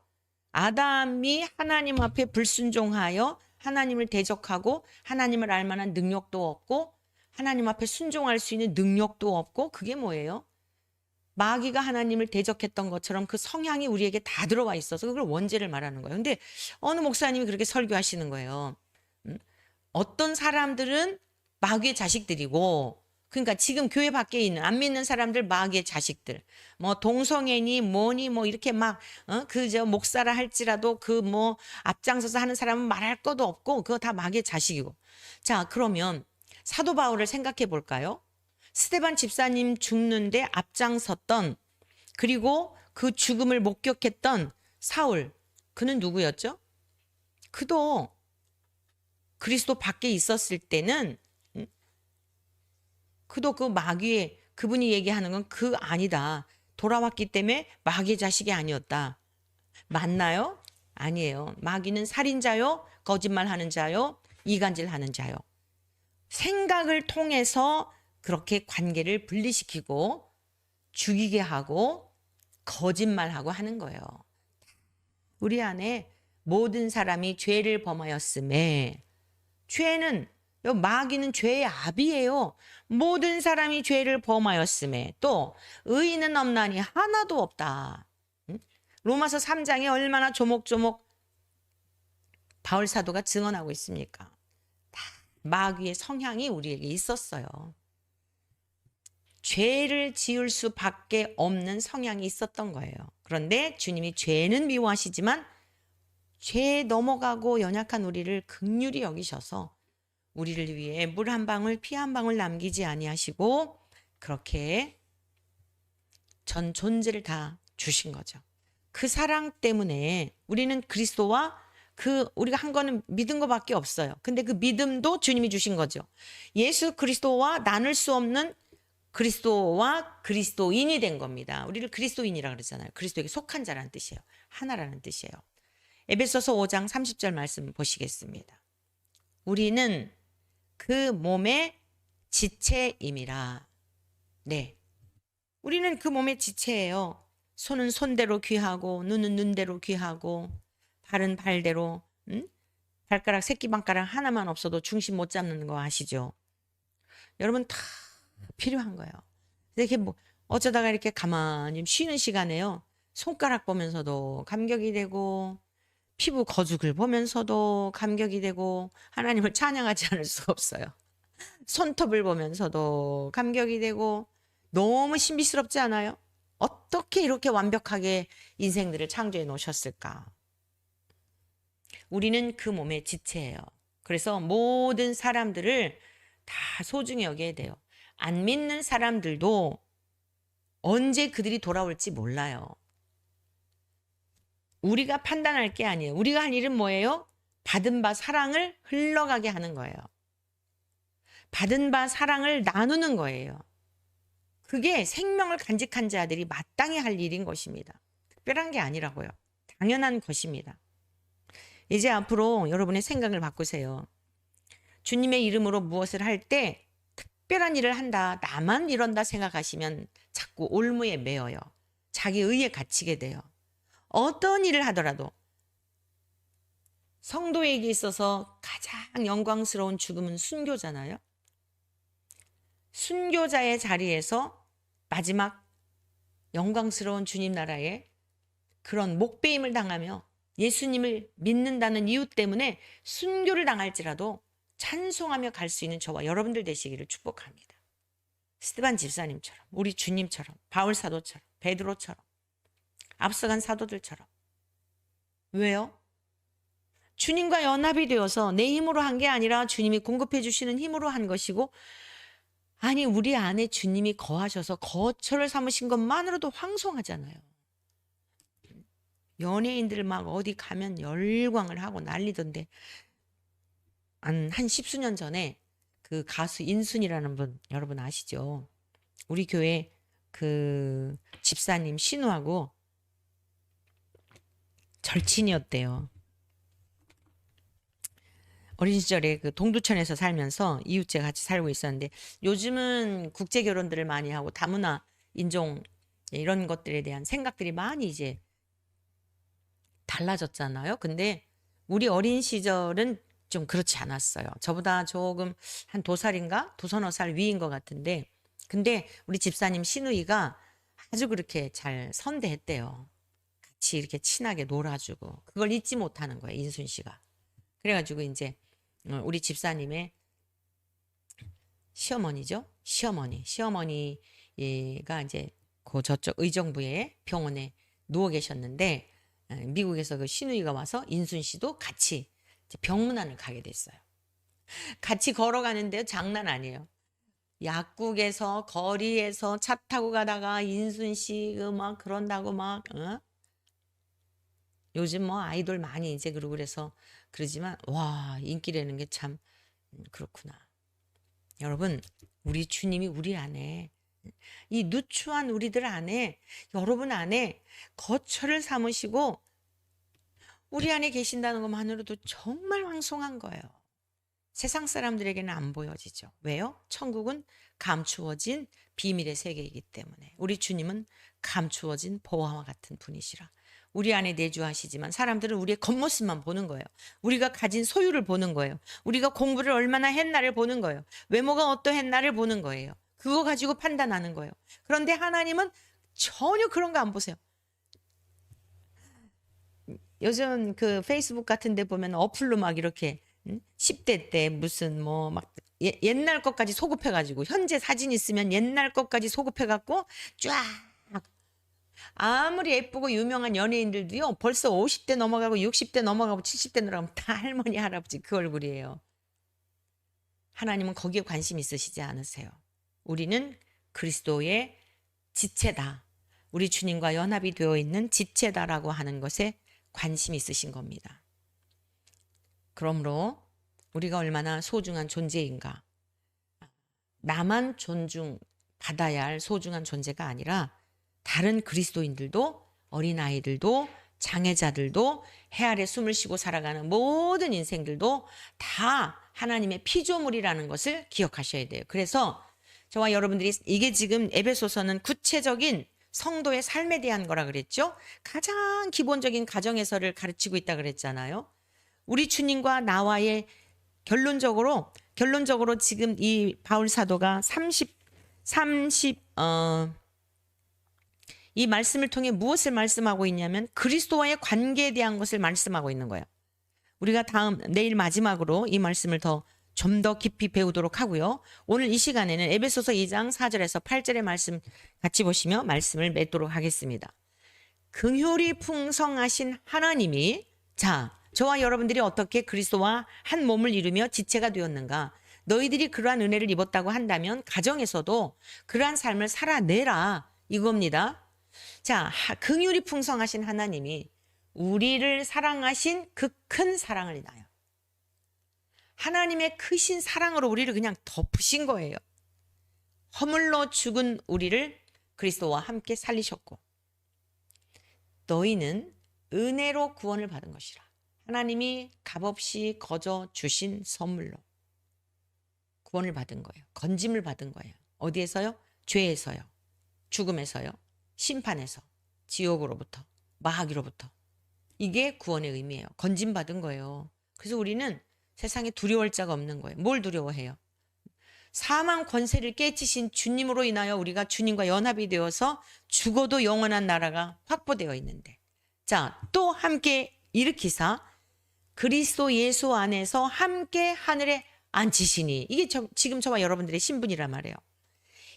아담이 하나님 앞에 불순종하여 하나님을 대적하고 하나님을 알 만한 능력도 없고 하나님 앞에 순종할 수 있는 능력도 없고 그게 뭐예요? 마귀가 하나님을 대적했던 것처럼 그 성향이 우리에게 다 들어와 있어서 그걸 원죄를 말하는 거예요. 근데 어느 목사님이 그렇게 설교하시는 거예요. 어떤 사람들은 마귀의 자식들이고 그러니까 지금 교회 밖에 있는 안 믿는 사람들 마귀의 자식들 뭐 동성애니 뭐니 뭐 이렇게 막 그저 목사라 할지라도 그 뭐 앞장서서 하는 사람은 말할 것도 없고 그거 다 마귀의 자식이고 자 그러면 사도 바울을 생각해 볼까요? 스데반 집사님 죽는데 앞장섰던 그리고 그 죽음을 목격했던 사울 그는 누구였죠? 그도 그리스도 밖에 있었을 때는 그도 그 마귀의 그분이 얘기하는 건 그 아니다. 돌아왔기 때문에 마귀의 자식이 아니었다. 맞나요? 아니에요. 마귀는 살인자요, 거짓말하는 자요, 이간질하는 자요. 생각을 통해서 그렇게 관계를 분리시키고 죽이게 하고 거짓말하고 하는 거예요. 우리 안에 모든 사람이 죄를 범하였음에, 죄는 마귀는 죄의 압이에요. 모든 사람이 죄를 범하였음에 또 의인은 없나니 하나도 없다. 로마서 3장에 얼마나 조목조목 바울 사도가 증언하고 있습니까? 다 마귀의 성향이 우리에게 있었어요. 죄를 지을 수밖에 없는 성향이 있었던 거예요. 그런데 주님이 죄는 미워하시지만 죄에 넘어가고 연약한 우리를 긍휼히 여기셔서 우리를 위해 물 한 방울 피 한 방울 남기지 아니하시고 그렇게 전 존재를 다 주신 거죠. 그 사랑 때문에 우리는 그리스도와 우리가 한 거는 믿은 거밖에 없어요. 근데 그 믿음도 주님이 주신 거죠. 예수 그리스도와 나눌 수 없는 그리스도와 그리스도인이 된 겁니다. 우리를 그리스도인이라 그러잖아요. 그리스도에게 속한 자라는 뜻이에요. 하나라는 뜻이에요. 에베소서 5장 30절 말씀 보시겠습니다. 우리는 그 몸의 지체임이라. 네. 우리는 그 몸의 지체예요. 손은 손대로 귀하고 눈은 눈대로 귀하고 발은 발대로 발가락 새끼발가락 하나만 없어도 중심 못 잡는 거 아시죠? 여러분 다 필요한 거예요. 이렇게 뭐 어쩌다가 이렇게 가만히 쉬는 시간에요. 손가락 보면서도 감격이 되고 피부 거죽을 보면서도 감격이 되고 하나님을 찬양하지 않을 수가 없어요. 손톱을 보면서도 감격이 되고 너무 신비스럽지 않아요? 어떻게 이렇게 완벽하게 인생들을 창조해 놓으셨을까? 우리는 그 몸의 지체예요. 그래서 모든 사람들을 다 소중히 여겨야 돼요. 안 믿는 사람들도 언제 그들이 돌아올지 몰라요. 우리가 판단할 게 아니에요. 우리가 할 일은 뭐예요? 받은 바 사랑을 흘러가게 하는 거예요. 받은 바 사랑을 나누는 거예요. 그게 생명을 간직한 자들이 마땅히 할 일인 것입니다. 특별한 게 아니라고요. 당연한 것입니다. 이제 앞으로 여러분의 생각을 바꾸세요. 주님의 이름으로 무엇을 할 때 특별한 일을 한다, 나만 이런다 생각하시면 자꾸 올무에 매여요. 자기 의에 갇히게 돼요. 어떤 일을 하더라도 성도에게 있어서 가장 영광스러운 죽음은 순교잖아요. 순교자의 자리에서 마지막 영광스러운 주님 나라에 그런 목배임을 당하며 예수님을 믿는다는 이유 때문에 순교를 당할지라도 찬송하며 갈 수 있는 저와 여러분들 되시기를 축복합니다. 스데반 집사님처럼, 우리 주님처럼, 바울 사도처럼, 베드로처럼, 앞서간 사도들처럼. 왜요? 주님과 연합이 되어서 내 힘으로 한 게 아니라 주님이 공급해 주시는 힘으로 한 것이고, 아니 우리 안에 주님이 거하셔서 거처를 삼으신 것만으로도 황송하잖아요. 연예인들 막 어디 가면 열광을 하고 난리던데, 한 십수년 전에 그 가수 인순이라는 분 여러분 아시죠? 우리 교회 그 집사님 신우하고 절친이었대요. 어린 시절에 그 동두천에서 살면서 이웃제 같이 살고 있었는데, 요즘은 국제 결혼들을 많이 하고 다문화 인종 이런 것들에 대한 생각들이 많이 이제 달라졌잖아요. 근데 우리 어린 시절은 좀 그렇지 않았어요. 저보다 조금 한 2살인가 2서너 살 위인 것 같은데, 근데 우리 집사님 신우이가 아주 그렇게 잘 선대했대요. 같이 이렇게 친하게 놀아주고 그걸 잊지 못하는 거예요, 인순 씨가. 그래가지고 이제 우리 집사님의 시어머니죠. 시어머니가 이제 그 저쪽 의정부의 병원에 누워 계셨는데, 미국에서 그 신우이가 와서 인순 씨도 같이 병문안을 가게 됐어요. 같이 걸어가는데 장난 아니에요. 약국에서 거리에서 차 타고 가다가 인순 씨 막 그런다고 막 요즘 뭐 아이돌 많이 이제 그러고 그래서 그러지만 와, 인기라는 게 참 그렇구나. 여러분, 우리 주님이 우리 안에, 이 누추한 우리들 안에, 여러분 안에 거처를 삼으시고 우리 안에 계신다는 것만으로도 정말 황송한 거예요. 세상 사람들에게는 안 보여지죠. 왜요? 천국은 감추어진 비밀의 세계이기 때문에. 우리 주님은 감추어진 보화와 같은 분이시라. 우리 안에 내주하시지만 사람들은 우리의 겉모습만 보는 거예요. 우리가 가진 소유를 보는 거예요. 우리가 공부를 얼마나 했나를 보는 거예요. 외모가 어떠했나를 보는 거예요. 그거 가지고 판단하는 거예요. 그런데 하나님은 전혀 그런 거 안 보세요. 요즘 그 페이스북 같은 데 보면 어플로 막 이렇게 10대 때 무슨 뭐 막 옛날 것까지 소급해가지고 현재 사진 있으면 옛날 것까지 소급해갖고 쫙 아무리 예쁘고 유명한 연예인들도요 벌써 50대 넘어가고 60대 넘어가고 70대 넘어가면 다 할머니 할아버지 그 얼굴이에요. 하나님은 거기에 관심 있으시지 않으세요. 우리는 그리스도의 지체다. 우리 주님과 연합이 되어 있는 지체다라고 하는 것에 관심이 있으신 겁니다. 그러므로 우리가 얼마나 소중한 존재인가. 나만 존중받아야 할 소중한 존재가 아니라 다른 그리스도인들도 어린아이들도 장애자들도 해 아래 숨을 쉬고 살아가는 모든 인생들도 다 하나님의 피조물이라는 것을 기억하셔야 돼요. 그래서 저와 여러분들이 이게 지금 에베소서는 구체적인 성도의 삶에 대한 거라 그랬죠. 가장 기본적인 가정에서를 가르치고 있다 그랬잖아요. 우리 주님과 나와의 결론적으로 지금 이 바울 사도가 이 말씀을 통해 무엇을 말씀하고 있냐면 그리스도와의 관계에 대한 것을 말씀하고 있는 거예요. 우리가 내일 마지막으로 이 말씀을 좀 더 깊이 배우도록 하고요. 오늘 이 시간에는 에베소서 2장 4절에서 8절의 말씀 같이 보시며 말씀을 맺도록 하겠습니다. 긍휼이 풍성하신 하나님이 저와 여러분들이 어떻게 그리스도와 한 몸을 이루며 지체가 되었는가? 너희들이 그러한 은혜를 입었다고 한다면 가정에서도 그러한 삶을 살아내라 이겁니다. 긍휼이 풍성하신 하나님이 우리를 사랑하신 그 큰 사랑을 인하여 하나님의 크신 사랑으로 우리를 그냥 덮으신 거예요. 허물로 죽은 우리를 그리스도와 함께 살리셨고 너희는 은혜로 구원을 받은 것이라. 하나님이 값없이 거저 주신 선물로 구원을 받은 거예요. 건짐을 받은 거예요. 어디에서요? 죄에서요. 죽음에서요. 심판에서. 지옥으로부터. 마귀로부터. 이게 구원의 의미예요. 건짐 받은 거예요. 그래서 우리는 세상에 두려울 자가 없는 거예요. 뭘 두려워해요? 사망 권세를 깨치신 주님으로 인하여 우리가 주님과 연합이 되어서 죽어도 영원한 나라가 확보되어 있는데 또 함께 일으키사 그리스도 예수 안에서 함께 하늘에 앉히시니 이게 지금 저와 여러분들의 신분이란 말이에요.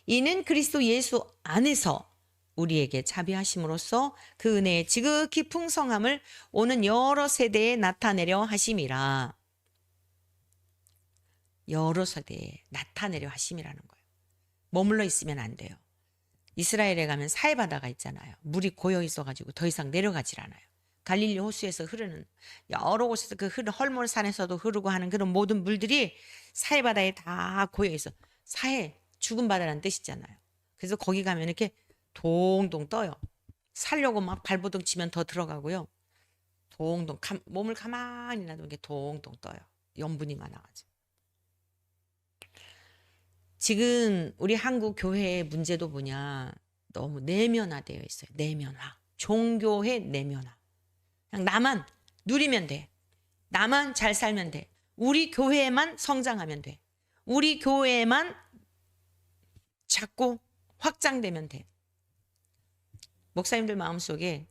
이는 그리스도 예수 안에서 우리에게 자비하심으로써 그 은혜의 지극히 풍성함을 오는 여러 세대에 나타내려 하심이라. 여러 세대에 나타내려 하심이라는 거예요. 머물러 있으면 안 돼요. 이스라엘에 가면 사해바다가 있잖아요. 물이 고여 있어가지고 더 이상 내려가질 않아요. 갈릴리 호수에서 흐르는 여러 곳에서 그 헐몬산에서도 흐르고 하는 그런 모든 물들이 사해바다에 다 고여 있어. 사해 죽은 바다라는 뜻이잖아요. 그래서 거기 가면 이렇게 동동 떠요. 살려고 막 발버둥 치면 더 들어가고요. 동동 몸을 가만히 놔두면 이렇게 동동 떠요. 염분이 많아가지고. 지금 우리 한국 교회의 문제도 뭐냐. 너무 내면화되어 있어요. 내면화. 종교의 내면화. 그냥 나만 누리면 돼. 나만 잘 살면 돼. 우리 교회에만 성장하면 돼. 우리 교회에만 자꾸 확장되면 돼. 목사님들 마음속에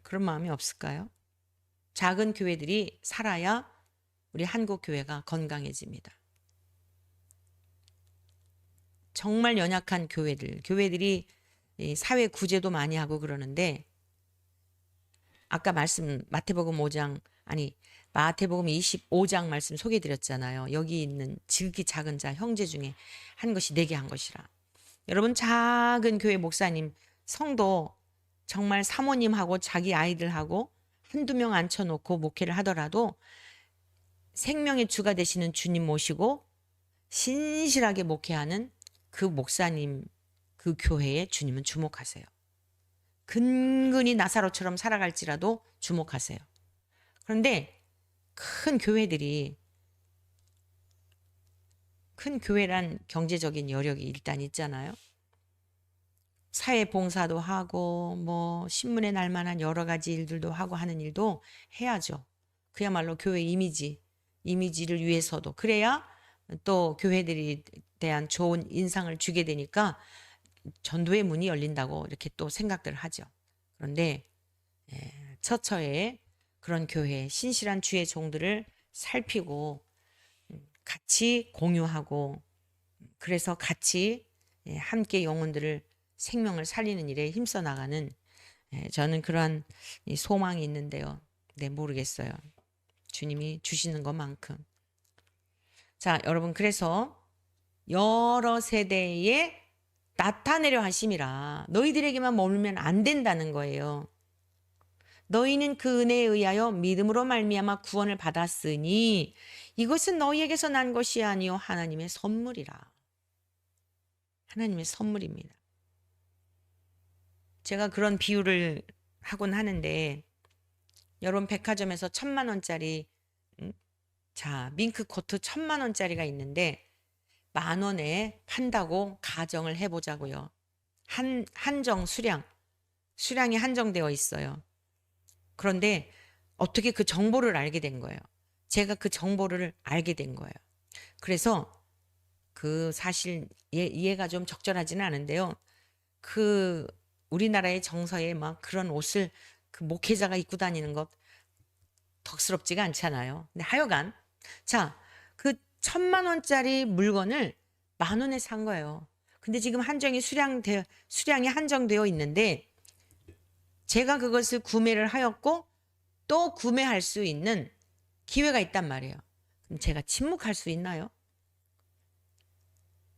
그런 마음이 없을까요? 작은 교회들이 살아야 우리 한국 교회가 건강해집니다. 정말 연약한 교회들이 사회 구제도 많이 하고 그러는데 아까 마태복음 25장 말씀 소개해드렸잖아요. 여기 있는 지극히 작은 자 형제 중에 한 것이 내게 한 것이라. 여러분 작은 교회 목사님 성도 정말 사모님하고 자기 아이들하고 한두 명 앉혀놓고 목회를 하더라도 생명의 주가 되시는 주님 모시고 신실하게 목회하는 그 목사님, 그 교회에 주님은 주목하세요. 근근히 나사로처럼 살아갈지라도 주목하세요. 그런데 큰 교회란 경제적인 여력이 일단 있잖아요. 사회 봉사도 하고 뭐 신문에 날 만한 여러 가지 일들도 하고 하는 일도 해야죠. 그야말로 교회 이미지를 위해서도 그래야 또 교회들이 대한 좋은 인상을 주게 되니까 전도의 문이 열린다고 이렇게 또 생각들 하죠. 그런데 처처에 그런 교회 신실한 주의 종들을 살피고 같이 공유하고 그래서 같이 함께 영혼들을 생명을 살리는 일에 힘써 나가는 저는 그러한 소망이 있는데요. 네, 모르겠어요. 주님이 주시는 것만큼. 자, 여러분 그래서 여러 세대에 나타내려 하심이라 너희들에게만 머물면 안 된다는 거예요. 너희는 그 은혜에 의하여 믿음으로 말미암아 구원을 받았으니 이것은 너희에게서 난 것이 아니요 하나님의 선물이라. 하나님의 선물입니다. 제가 그런 비유를 하곤 하는데 여러분 백화점에서 1,000만 원짜리 자 밍크 코트 1,000만 원짜리가 있는데 10,000원에 판다고 가정을 해보자고요. 한정 수량이 한정되어 있어요. 그런데 어떻게 그 정보를 알게 된 거예요. 제가 그 정보를 알게 된 거예요. 그래서 그 사실 이해가 좀 적절하지는 않은데요. 그 우리나라의 정서에 막 그런 옷을 그 목회자가 입고 다니는 것 덕스럽지가 않잖아요. 근데 하여간 자, 그 1,000만 원짜리 물건을 10,000원에 산 거예요. 근데 지금 수량이 한정되어 있는데 제가 그것을 구매를 하였고 또 구매할 수 있는 기회가 있단 말이에요. 그럼 제가 침묵할 수 있나요?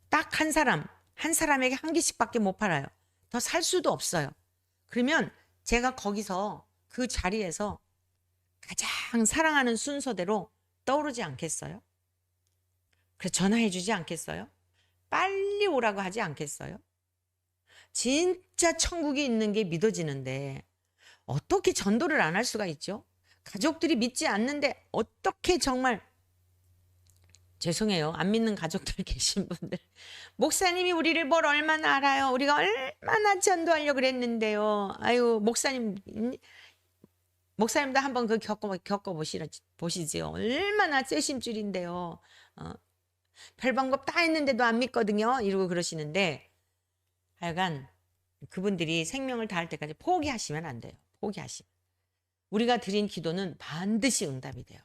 딱 한 사람에게 한 개씩밖에 못 팔아요. 더 살 수도 없어요. 그러면 제가 거기서 그 자리에서 가장 사랑하는 순서대로 떠오르지 않겠어요? 그래서 전화해 주지 않겠어요? 빨리 오라고 하지 않겠어요? 진짜 천국이 있는 게 믿어지는데 어떻게 전도를 안 할 수가 있죠? 가족들이 믿지 않는데 어떻게 정말 죄송해요. 안 믿는 가족들 계신 분들. 목사님이 우리를 뭘 얼마나 알아요? 우리가 얼마나 전도하려고 그랬는데요. 아유, 목사님도 한번 그 보시지요. 얼마나 쇄심줄인데요. 별 방법 다 했는데도 안 믿거든요. 이러고 그러시는데 하여간 그분들이 생명을 다할 때까지 포기하시면 안 돼요. 포기하시면. 우리가 드린 기도는 반드시 응답이 돼요.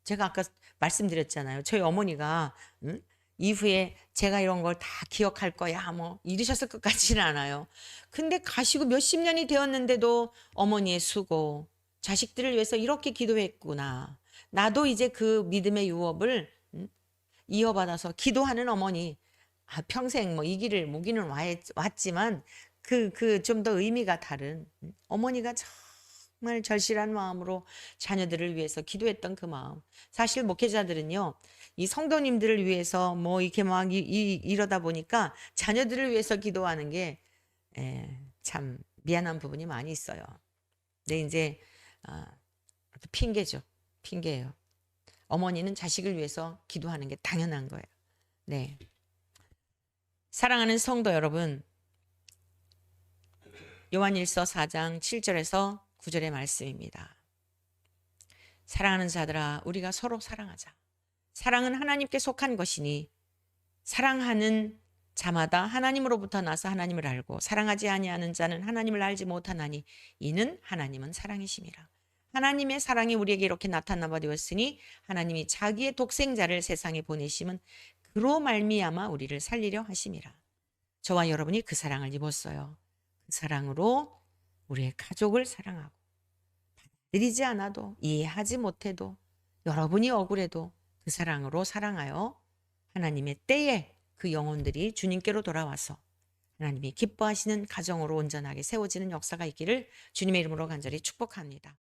제가 아까 말씀드렸잖아요. 저희 어머니가 이후에 제가 이런 걸 다 기억할 거야 뭐 이러셨을 것 같지는 않아요. 근데 가시고 몇십 년이 되었는데도 어머니의 수고, 자식들을 위해서 이렇게 기도했구나. 나도 이제 그 믿음의 유업을 이어받아서 기도하는 어머니. 평생 뭐 이 길을 모기는 왔지만 그 좀 더 의미가 다른 어머니가 정말 절실한 마음으로 자녀들을 위해서 기도했던 그 마음. 사실 목회자들은요, 이 성도님들을 위해서 뭐 이렇게 막 이러다 보니까 자녀들을 위해서 기도하는 게 참 미안한 부분이 많이 있어요. 근데 이제 핑계죠. 핑계예요. 어머니는 자식을 위해서 기도하는 게 당연한 거예요. 네. 사랑하는 성도 여러분, 요한일서 4장 7절에서 9절의 말씀입니다. 사랑하는 자들아, 우리가 서로 사랑하자. 사랑은 하나님께 속한 것이니 사랑하는 자마다 하나님으로부터 나서 하나님을 알고 사랑하지 아니하는 자는 하나님을 알지 못하나니 이는 하나님은 사랑이심이라. 하나님의 사랑이 우리에게 이렇게 나타나 되었으니 하나님이 자기의 독생자를 세상에 보내심은 그로 말미암아 우리를 살리려 하심이라. 저와 여러분이 그 사랑을 입었어요. 그 사랑으로 우리의 가족을 사랑하고 받아들이지 않아도 이해하지 못해도 여러분이 억울해도 그 사랑으로 사랑하여 하나님의 때에 그 영혼들이 주님께로 돌아와서 하나님이 기뻐하시는 가정으로 온전하게 세워지는 역사가 있기를 주님의 이름으로 간절히 축복합니다.